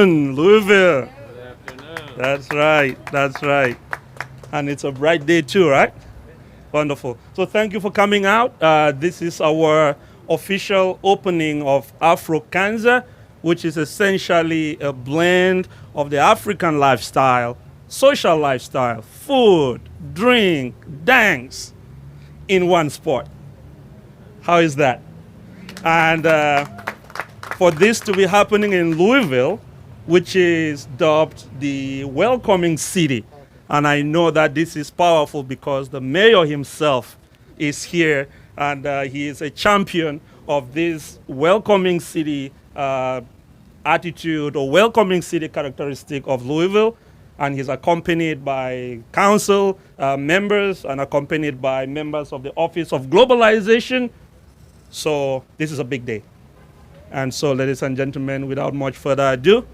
Louisville. Good afternoon. That's right. That's right. And it's a bright day too, right? Wonderful. So thank you for coming out. This is our official opening of Afrokanza, which is essentially a blend of the African lifestyle, social lifestyle, food, drink, dance in one spot. How is that? And for this to be happening in Louisville, which is dubbed the welcoming city. And I know that this is powerful because the mayor himself is here and he is a champion of this welcoming city attitude or welcoming city characteristic of Louisville. And he's accompanied by council members and accompanied by members of the Office of Globalization. So this is a big day. And so, ladies and gentlemen, without much further ado,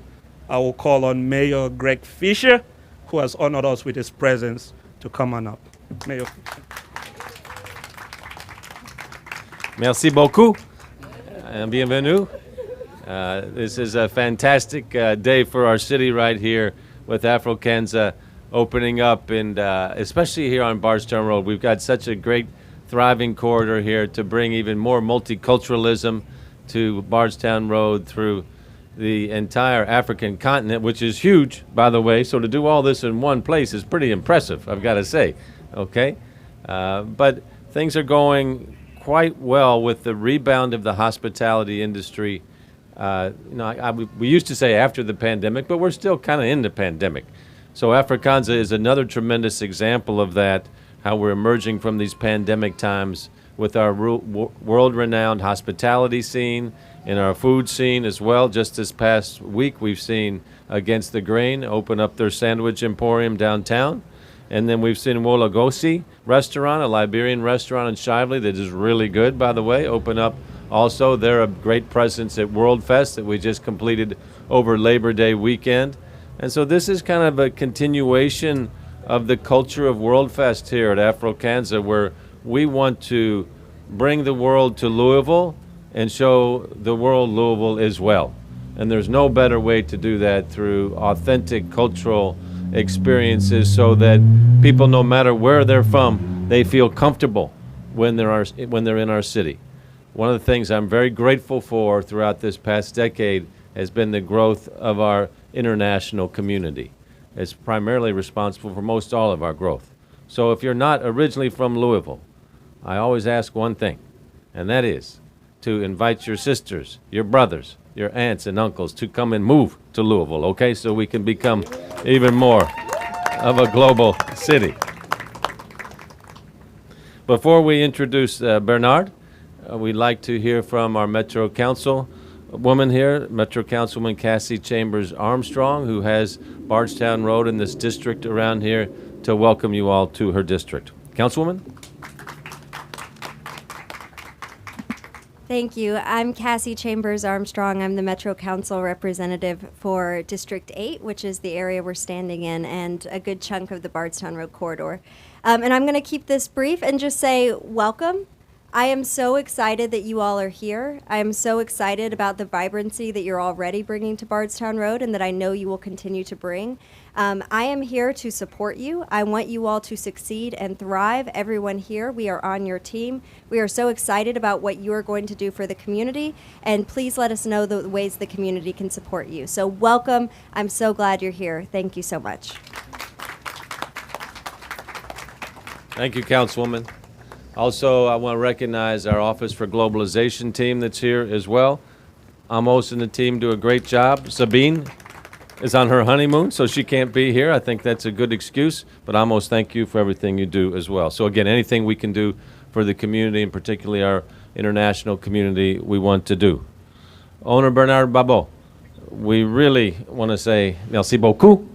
I will call on Mayor Greg Fischer, who has honored us with his presence, to come on up. Mayor. Merci beaucoup. Bienvenue. This is a fantastic day for our city right here with Afrokanza opening up, and especially here on Bardstown Road. We've got such a great, thriving corridor here to bring even more multiculturalism to Bardstown Road through the entire African continent, which is huge, by the way. So to do all this in one place is pretty impressive, I've got to say, okay? But things are going quite well with the rebound of the hospitality industry. We used to say after the pandemic, but we're still kind of in the pandemic. So Afrokanza is another tremendous example of that, how we're emerging from these pandemic times with our world-renowned hospitality scene and our food scene as well. Just this past week, we've seen Against the Grain open up their sandwich emporium downtown. And then we've seen Wolagosi restaurant, a Liberian restaurant in Shively that is really good, by the way, open up also. They're a great presence at World Fest that we just completed over Labor Day weekend. And so this is kind of a continuation of the culture of World Fest here at Afrokanza, where we want to bring the world to Louisville and show the world Louisville as well. And there's no better way to do that through authentic cultural experiences so that people, no matter where they're from, they feel comfortable when they're in our city. One of the things I'm very grateful for throughout this past decade has been the growth of our international community. It's primarily responsible for most all of our growth. So if you're not originally from Louisville, I always ask one thing, and that is to invite your sisters, your brothers, your aunts and uncles to come and move to Louisville, okay? So we can become even more of a global city. Before we introduce Bernard, we'd like to hear from our Metro Council woman here, Metro Councilwoman Cassie Chambers Armstrong, who has Bardstown Road in this district around here, to welcome you all to her district. Councilwoman? Thank you. I'm Cassie Chambers Armstrong. I'm the Metro Council representative for District 8, which is the area we're standing in, and a good chunk of the Bardstown Road corridor. And I'm going to keep this brief and just say welcome. I am so excited that you all are here. I am so excited about the vibrancy that you're already bringing to Bardstown Road and that I know you will continue to bring. I am here to support you. I want you all to succeed and thrive. Everyone here, we are on your team. We are so excited about what you are going to do for the community, and please let us know the ways the community can support you. So welcome. I'm so glad you're here. Thank you so much. Thank you, Councilwoman. Also, I want to recognize our Office for Globalization team that's here as well. Amos and the team do a great job. Sabine is on her honeymoon, so she can't be here. I think that's a good excuse, but Amos, thank you for everything you do as well. So again, anything we can do for the community, and particularly our international community, we want to do. Owner Bernard Babot, we really want to say merci beaucoup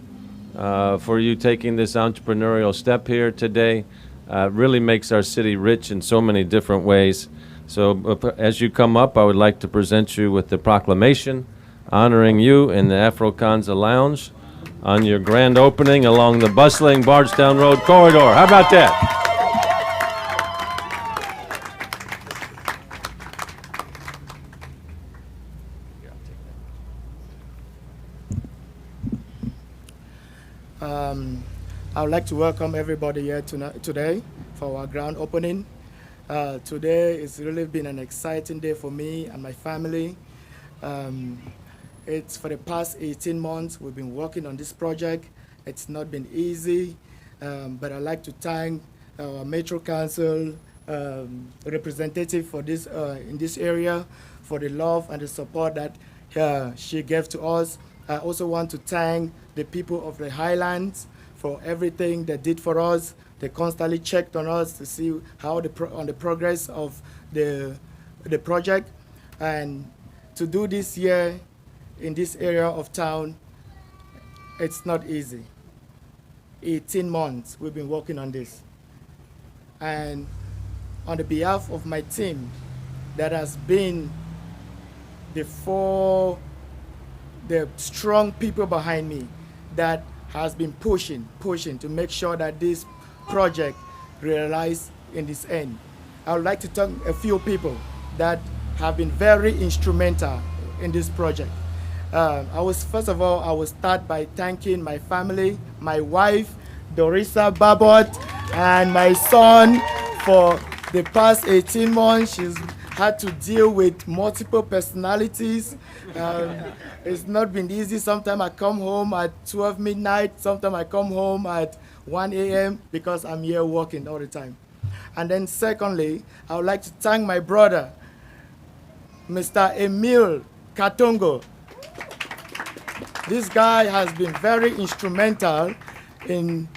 for you taking this entrepreneurial step here today. Really makes our city rich in so many different ways. So as you come up, I would like to present you with the proclamation honoring you in the Afrokanza Lounge on your grand opening along the bustling Bardstown Road corridor. How about that? I would like to welcome everybody here today for our grand opening. Today it's really been an exciting day for me and my family. It's for the past 18 months we've been working on this project. It's not been easy, but I'd like to thank our Metro Council representative for this in this area for the love and the support that she gave to us. I also want to thank the people of the Highlands for everything they did for us. They constantly checked on us to see how on the progress of the project. And to do this year in this area of town, it's not easy. 18 months we've been working on this. And on the behalf of my team that has been the strong people behind me that has been pushing to make sure that this project realized in this end. I would like to thank a few people that have been very instrumental in this project. First of all, I will start by thanking my family, my wife, Dorisa Babot, and my son for the past 18 months. She's had to deal with multiple personalities. It's not been easy. Sometimes I come home at 12 midnight. Sometimes I come home at 1 a.m. because I'm here working all the time. And then secondly, I would like to thank my brother, Mr. Emil Katongo. This guy has been very instrumental to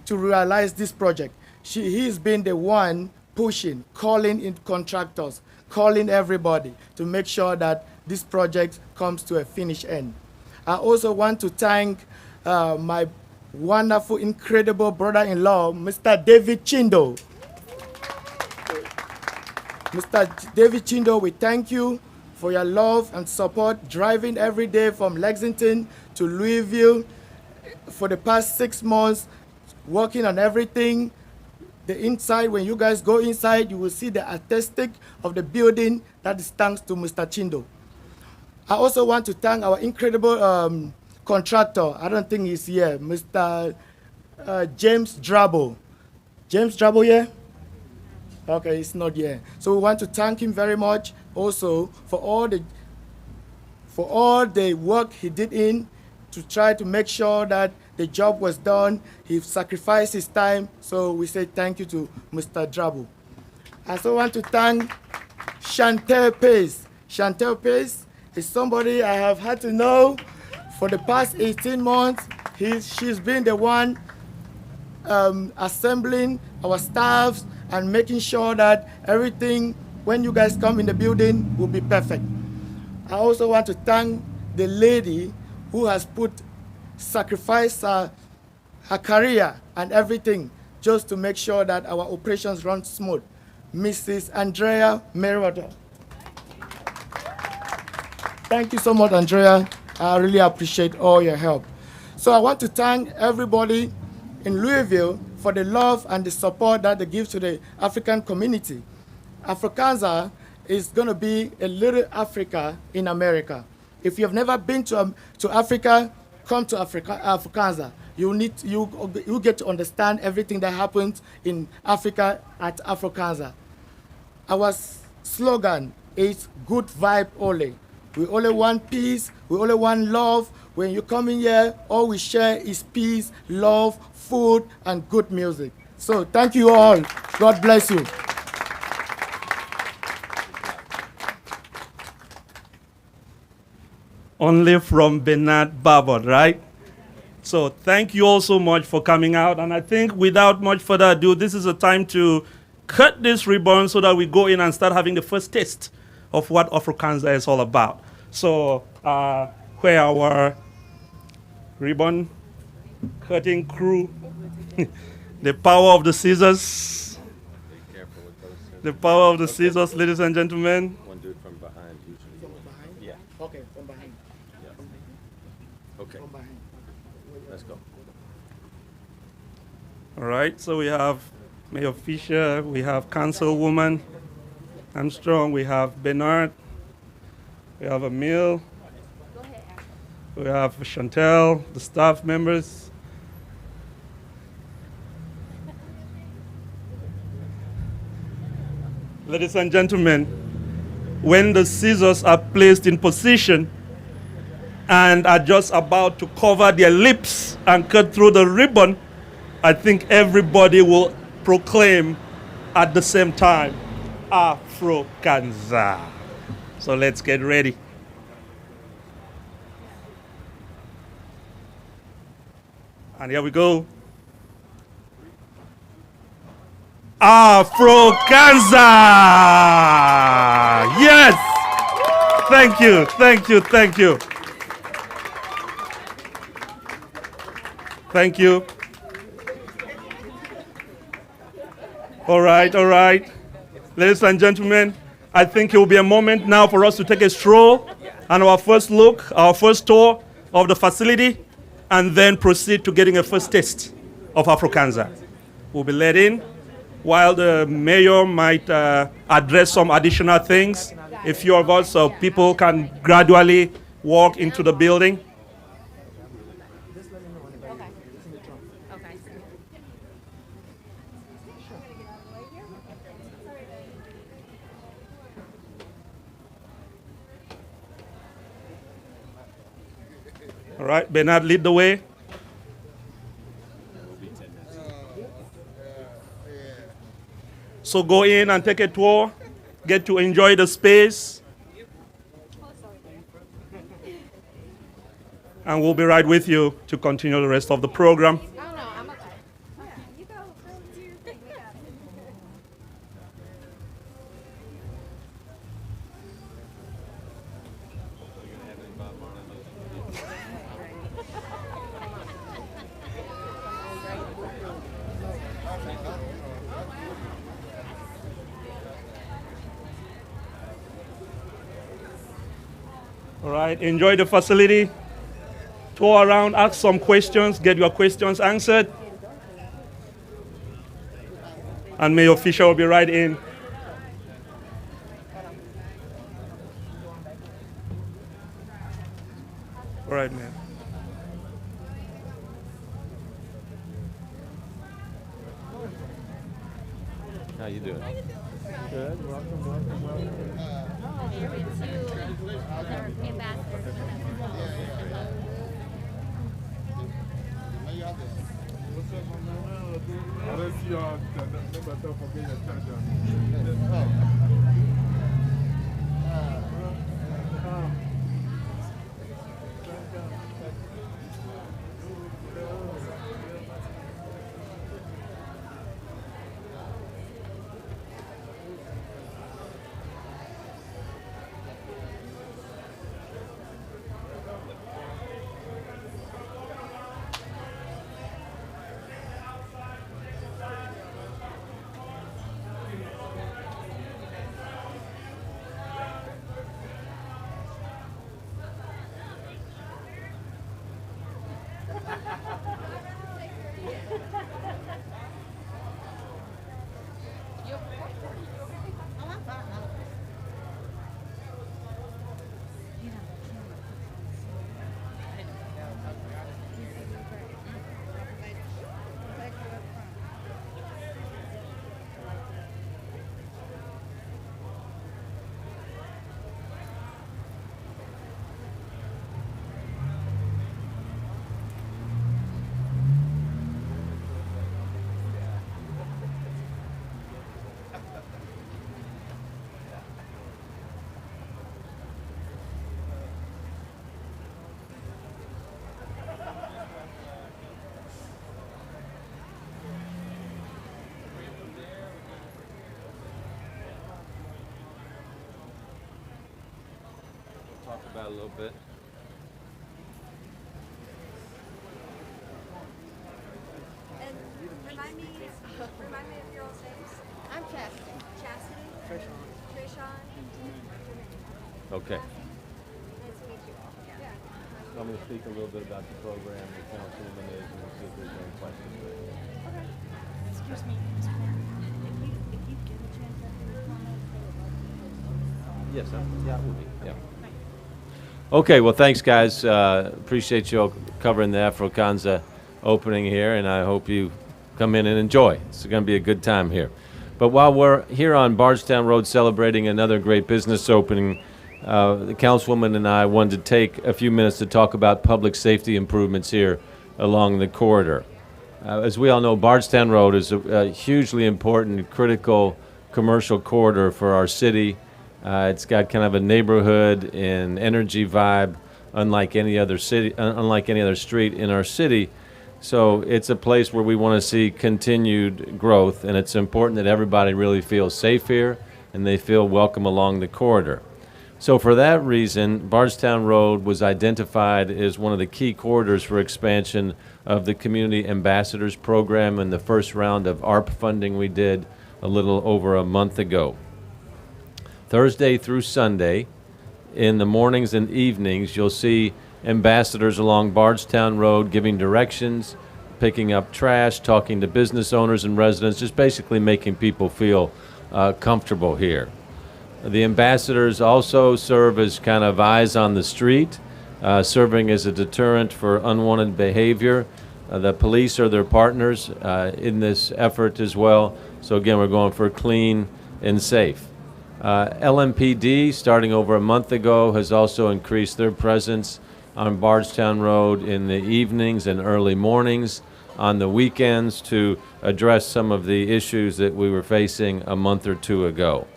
realize this project. He's been the one pushing, calling in contractors, calling everybody to make sure that this project comes to a finish end. I also want to thank my wonderful, incredible brother-in-law, Mr. David Chindo. Mr. David Chindo, we thank you for your love and support, driving every day from Lexington to Louisville for the past 6 months, working on everything. The inside, when you guys go inside, you will see the aesthetic of the building. That is thanks to Mr. Chindo. I also want to thank our incredible contractor. I don't think he's here, Mr. James Drabo. James Drabo here? Okay, he's not here. So we want to thank him very much also for all the work he did to try to make sure that the job was done. He sacrificed his time, so we say thank you to Mr. Drabo. I also want to thank Chantel Pace. Chantel Pace is somebody I have had to know for the past 18 months. She's been the one assembling our staffs and making sure that everything, when you guys come in the building, will be perfect. I also want to thank the lady who has sacrificed her career and everything just to make sure that our operations run smooth. Mrs. Andrea Meriwether. Thank you so much, Andrea. I really appreciate all your help. So I want to thank everybody in Louisville for the love and the support that they give to the African community. Afrokanza is going to be a little Africa in America. If you have never been to Africa, come to Afrokanza. You get to understand everything that happens in Africa at Afrokanza. Our slogan is good vibe only. We only want peace, we only want love. When you come in here, all we share is peace, love, food, and good music. So thank you all. God bless you. Only from Bernard Babot, right? So thank you all so much for coming out. And I think without much further ado, this is a time to cut this ribbon so that we go in and start having the first taste of what Afrokanza is all about. So where our ribbon cutting crew, the power of the scissors, Be careful with those scissors. the power of the scissors, ladies and gentlemen. One do it from behind usually. From behind? Yeah. Okay, from behind. Yeah. Okay. From behind. Let's go. All right, so we have Mayor Fischer, we have Councilwoman Armstrong, we have Bernard, we have Emil, We have Chantel, the staff members. Ladies and gentlemen, when the scissors are placed in position and are just about to cover their lips and cut through the ribbon, I think everybody will proclaim at the same time, Afrokanza. So let's get ready. And here we go. Afrokanza! Yes! Thank you, thank you, thank you. Thank you. All right, all right. Ladies and gentlemen, I think it will be a moment now for us to take a stroll and our first look, our first tour of the facility, and then proceed to getting a first taste of Afrokanza. We'll be led in while the mayor might address some additional things. A few of us, so people can gradually walk into the building. All right, Bernard, lead the way. So go in and take a tour, get to enjoy the space. And we'll be right with you to continue the rest of the program. All right, enjoy the facility. Tour around, ask some questions, get your questions answered. And Mayor Fischer will be right in. All right, man. How you doing? Good. Welcome. Talk about it a little bit. And remind me of your all's names. I'm Cassie. Chastity. Trayshawn. Okay. Nice to meet you all. Yeah. So I'm going to speak a little bit about the program, the Councilwoman is, and we'll see if there's any questions. Okay. Excuse me, Mr. Mayor. If you get a chance after the comment, Yes, sir. Yeah, it will be. Yeah. Okay, well, thanks, guys. Appreciate you all covering the Afrokanza opening here, and I hope you come in and enjoy. It's going to be a good time here. But while we're here on Bardstown Road celebrating another great business opening, the Councilwoman and I wanted to take a few minutes to talk about public safety improvements here along the corridor. As we all know, Bardstown Road is a hugely important, critical commercial corridor for our city. It's got kind of a neighborhood and energy vibe, unlike any other street in our city. So it's a place where we want to see continued growth, and it's important that everybody really feels safe here and they feel welcome along the corridor. So for that reason, Bardstown Road was identified as one of the key corridors for expansion of the Community Ambassadors Program in the first round of ARP funding we did a little over a month ago. Thursday through Sunday, in the mornings and evenings, you'll see ambassadors along Bardstown Road giving directions, picking up trash, talking to business owners and residents, just basically making people feel comfortable here. The ambassadors also serve as kind of eyes on the street, serving as a deterrent for unwanted behavior. The police are their partners in this effort as well. So again, we're going for clean and safe. LMPD, starting over a month ago, has also increased their presence on Bardstown Road in the evenings and early mornings, on the weekends, to address some of the issues that we were facing a month or two ago.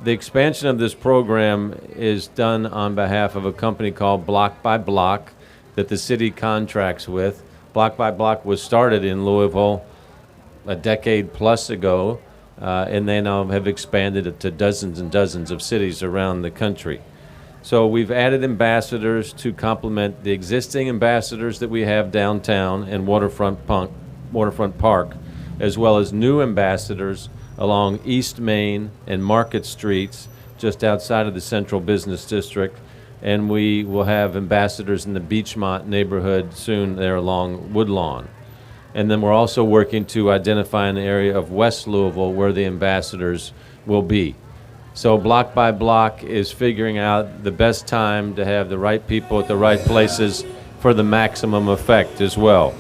The expansion of this program is done on behalf of a company called Block by Block that the city contracts with. Block by Block was started in Louisville a decade plus ago, and they now have expanded it to dozens and dozens of cities around the country. So we've added ambassadors to complement the existing ambassadors that we have downtown and Waterfront Park, as well as new ambassadors along East Main and Market Streets, just outside of the Central Business District. And we will have ambassadors in the Beachmont neighborhood soon there along Woodlawn. And then we're also working to identify an area of West Louisville where the ambassadors will be. So Block by Block is figuring out the best time to have the right people at the right places for the maximum effect as well.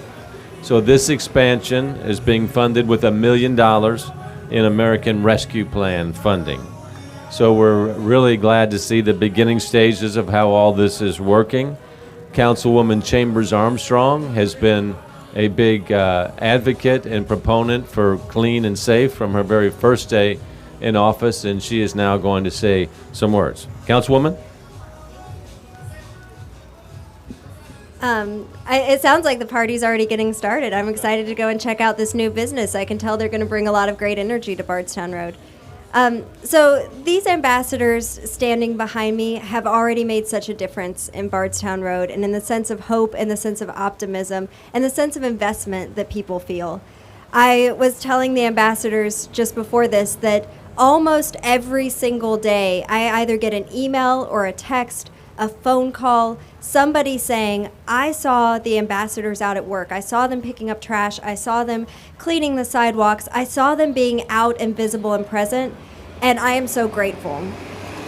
So this expansion is being funded with $1 million in American Rescue Plan funding. So we're really glad to see the beginning stages of how all this is working. Councilwoman Chambers Armstrong has been a big advocate and proponent for clean and safe from her very first day in office, and she is now going to say some words. Councilwoman? It sounds like the party's already getting started. I'm excited to go and check out this new business. I can tell they're going to bring a lot of great energy to Bardstown Road. So these ambassadors standing behind me have already made such a difference in Bardstown Road, and in the sense of hope and the sense of optimism and the sense of investment that people feel. I was telling the ambassadors just before this that almost every single day I either get an email or a text, a phone call, somebody saying, I saw the ambassadors out at work. I saw them picking up trash. I saw them cleaning the sidewalks. I saw them being out and visible and present, and I am so grateful.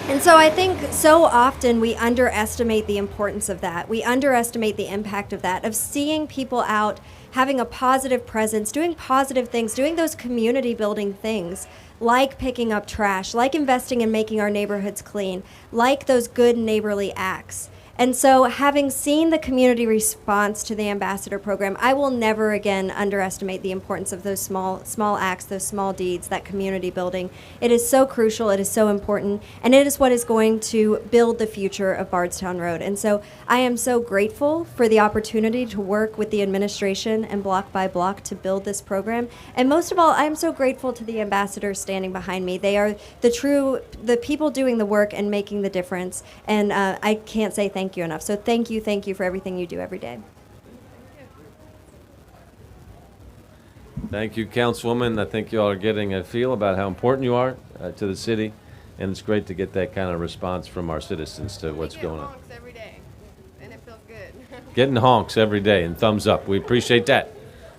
And so I think so often we underestimate the importance of that. We underestimate the impact of that, of seeing people out, having a positive presence, doing positive things, doing those community building things, like picking up trash, like investing in making our neighborhoods clean, like those good neighborly acts. And so having seen the community response to the ambassador program, I will never again underestimate the importance of those small acts, those small deeds, that community building. It is so crucial, it is so important, and it is what is going to build the future of Bardstown Road. And so I am so grateful for the opportunity to work with the administration and Block by Block to build this program. And most of all, I am so grateful to the ambassadors standing behind me. They are the people doing the work and making the difference. And I can't say thank you enough. So thank you for everything you do every day. Thank you, Councilwoman. I think you all are getting a feel about how important you are to the city, and it's great to get that kind of response from our citizens to what's going on. Honks every day, and it feels good. Getting honks every day and thumbs up. We appreciate that.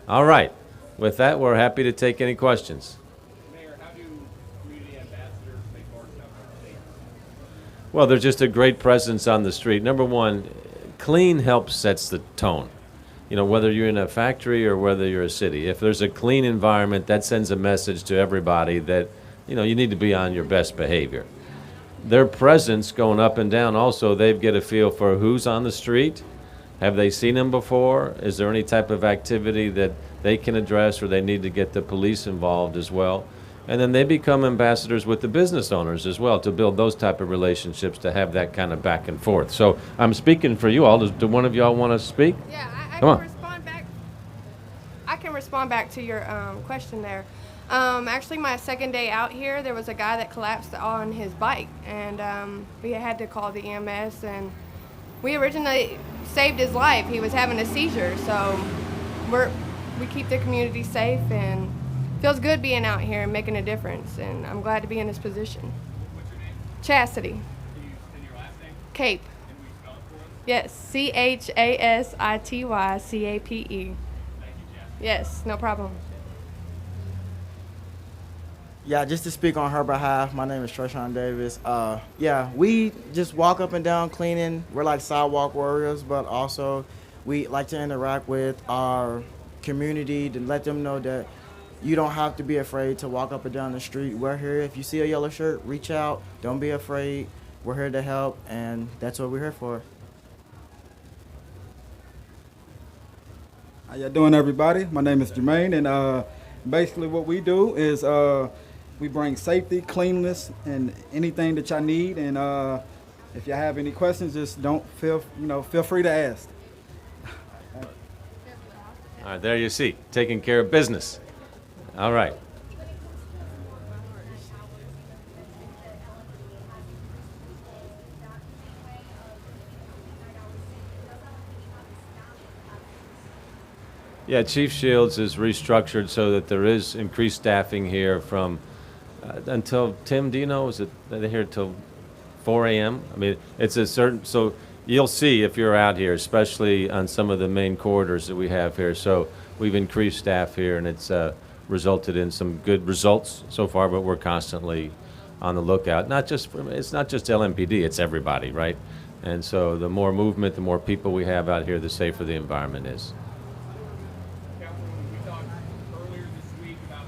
All right. With that, we're happy to take any questions. Mayor, how do community ambassadors make Bardstown safe? Well, there's just a great presence on the street. Number one, clean helps sets the tone. You know, whether you're in a factory or whether you're a city, if there's a clean environment, that sends a message to everybody that, you know, you need to be on your best behavior. Their presence going up and down also, they get a feel for who's on the street. Have they seen them before? Is there any type of activity that they can address, or they need to get the police involved as well? And then they become ambassadors with the business owners as well to build those type of relationships, to have that kind of back and forth. So I'm speaking for you all. Do one of y'all want to speak? Yeah, I Come can on. respond back. I can respond back to your question there. Actually, my second day out here, there was a guy that collapsed on his bike, and we had to call the EMS, and we originally saved his life. He was having a seizure, so we keep the community safe, and feels good being out here and making a difference, and I'm glad to be in this position. What's your name? Chastity. Can you say your last name? Cape. And will you spell it for us? Yes, CHASITYCAPE. Thank you, Jess. Yes, no problem. Yeah, just to speak on her behalf, my name is Treshawn Davis. Yeah, we just walk up and down cleaning. We're like sidewalk warriors, but also we like to interact with our community to let them know that you don't have to be afraid to walk up and down the street. We're here. If you see a yellow shirt, reach out. Don't be afraid. We're here to help, and that's what we're here for. How y'all doing, everybody? My name is Jermaine, and basically what we do is we bring safety, cleanliness, and anything that y'all need. And if y'all have any questions, just don't feel free to ask. All right, there you see, taking care of business. All right. Yeah, Chief Shields is restructured so that there is increased staffing here from until, Tim, do you know, is it they're here till 4 a.m.? I mean, it's a certain, so you'll see if you're out here, especially on some of the main corridors that we have here. So we've increased staff here, and it's resulted in some good results so far, but we're constantly on the lookout. It's not just LMPD, it's everybody, right? And so the more movement, the more people we have out here, the safer the environment is. Councilwoman, we talked earlier this week about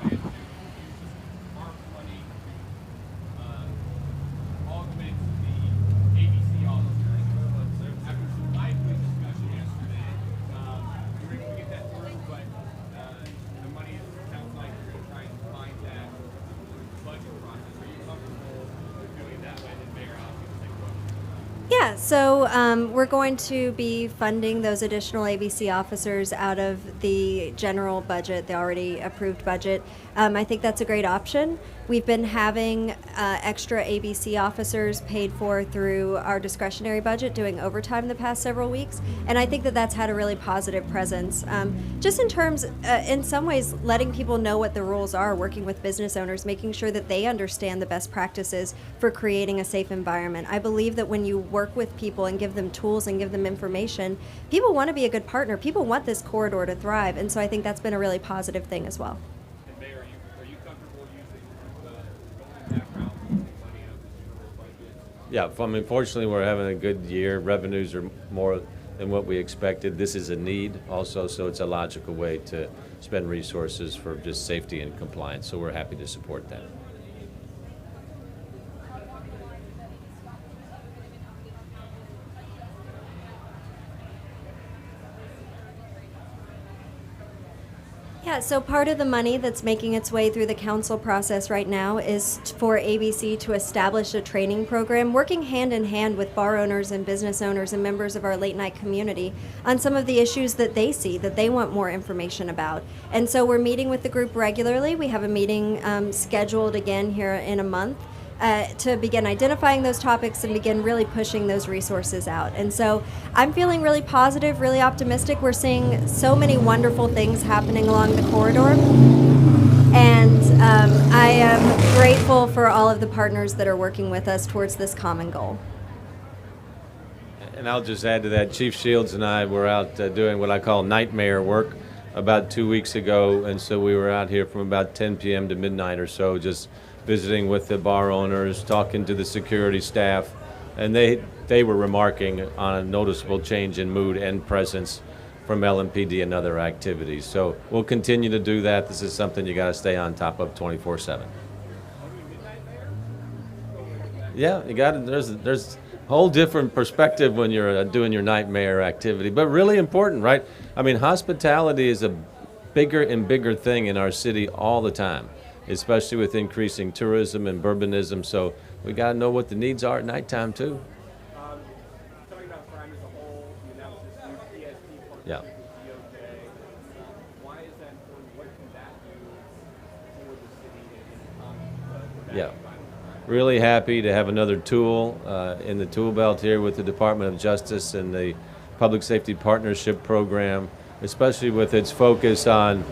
your plan to use this ARP money to augment the ABC officers. So after some lively discussion yesterday, we were able to get that through, but the money sounds like you're going to try and find that through the budget process. Are you comfortable with doing it that way? And Mayor, I'll give the same question. Yeah, so we're going to be funding those additional ABC officers out of the general budget, the already approved budget. I think that's a great option. We've been having extra ABC officers paid for through our discretionary budget, doing overtime the past several weeks, and I think that that's had a really positive presence. Just in terms, in some ways, letting people know what the rules are, working with business owners, making sure that they understand the best practices for creating a safe environment. I believe that when you work with people and give them tools and give them information, people want to be a good partner. People want this corridor to thrive, and so I think that's been a really positive thing as well. And Mayor, are you comfortable using going that route, using money out of the general budget? Yeah, I mean, fortunately, we're having a good year. Revenues are more than what we expected. This is a need also, so it's a logical way to spend resources for just safety and compliance. So we're happy to support that. Yeah, so part of the money that's making its way through the council process right now is for ABC to establish a training program, working hand in hand with bar owners and business owners and members of our late night community on some of the issues that they see, that they want more information about. And so we're meeting with the group regularly. We have a meeting scheduled again here in a month. To begin identifying those topics and begin really pushing those resources out. And so I'm feeling really positive, really optimistic. We're seeing so many wonderful things happening along the corridor. And I am grateful for all of the partners that are working with us towards this common goal. And I'll just add to that, Chief Shields and I were out doing what I call nightmare work about 2 weeks ago. And so we were out here from about 10 p.m. to midnight or so, just visiting with the bar owners, talking to the security staff, and they were remarking on a noticeable change in mood and presence from LMPD and other activities. So we'll continue to do that. This is something you got to stay on top of 24/7. Yeah, you got to. There's a whole different perspective when you're doing your night mayor activity, but really important, right? I mean, hospitality is a bigger and bigger thing in our city all the time, especially with increasing tourism and urbanism. So we got to know what the needs are at nighttime too. Talking about crime as a whole, you announced this new PSP partnership Yeah. with DOJ. Why is that important? What can that do for the city and combat Yeah. crime? Really happy to have another tool in the tool belt here with the Department of Justice and the Public Safety Partnership Program, especially with its focus on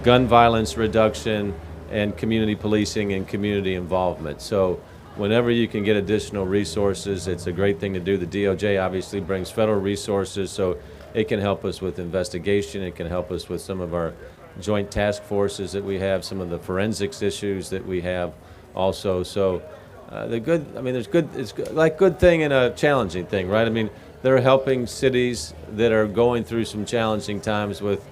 gun violence reduction and community policing and community involvement. So whenever you can get additional resources, it's a great thing to do. The DOJ obviously brings federal resources, so it can help us with investigation. It can help us with some of our joint task forces that we have, some of the forensics issues that we have also. So it's like good thing and a challenging thing, right? I mean, they're helping cities that are going through some challenging times with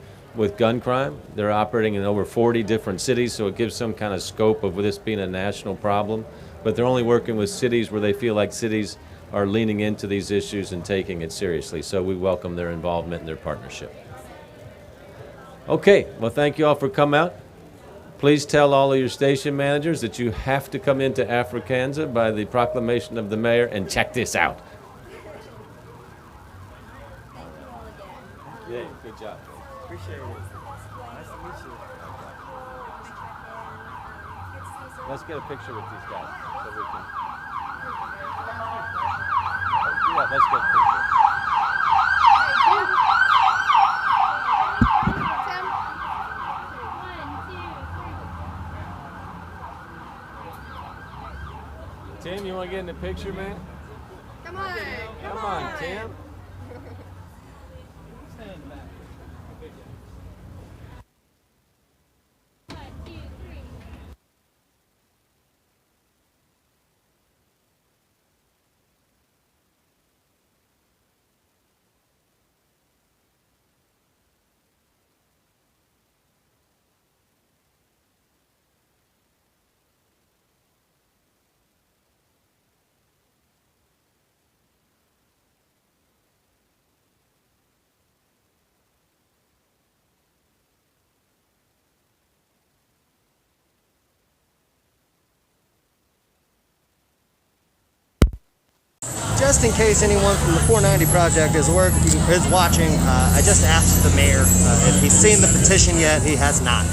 gun crime. They're operating in over 40 different cities, so it gives some kind of scope of this being a national problem. But they're only working with cities where they feel like cities are leaning into these issues and taking it seriously. So we welcome their involvement and their partnership. Okay, well, thank you all for coming out. Please tell all of your station managers that you have to come into Afrokanza by the proclamation of the mayor and check this out. Yeah, good job. Appreciate it. Nice to meet you. Let's get a picture with these guys so we can. Yeah, let's get a picture. Tim, you want to get in the picture, man? Come on. Come on, Tim. Just in case anyone from the 490 Project is watching, I just asked the mayor if he's seen the petition yet. He has not.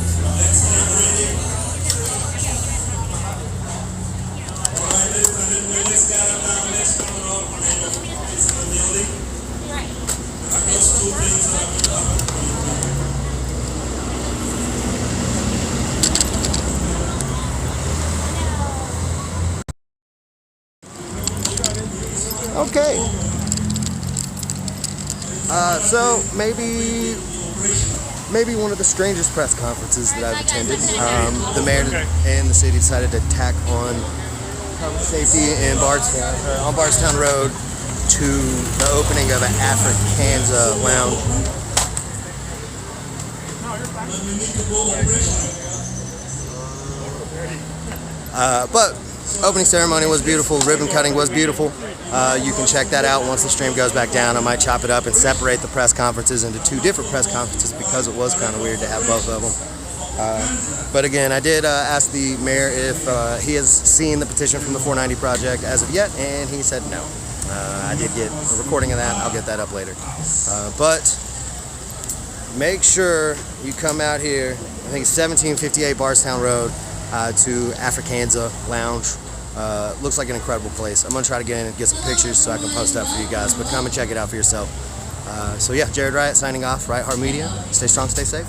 Okay. So maybe one of the strangest press conferences that I've attended. The mayor and the city decided to tack on public safety in on Bardstown Road to the opening of an Afrokanza Lounge. But opening ceremony was beautiful. Ribbon cutting was beautiful. You can check that out once the stream goes back down. I might chop it up and separate the press conferences into two different press conferences because it was kind of weird to have both of them. But again, I did ask the mayor if he has seen the petition from the 490 Project as of yet, and he said no. I did get a recording of that. I'll get that up later. But make sure you come out here. I think it's 1758 Bardstown Road to Afrokanza Lounge. Looks like an incredible place. I'm going to try to get in and get some pictures so I can post up for you guys, but come and check it out for yourself. So yeah, Jared Wright signing off, Right Heart Media. Stay strong, stay safe.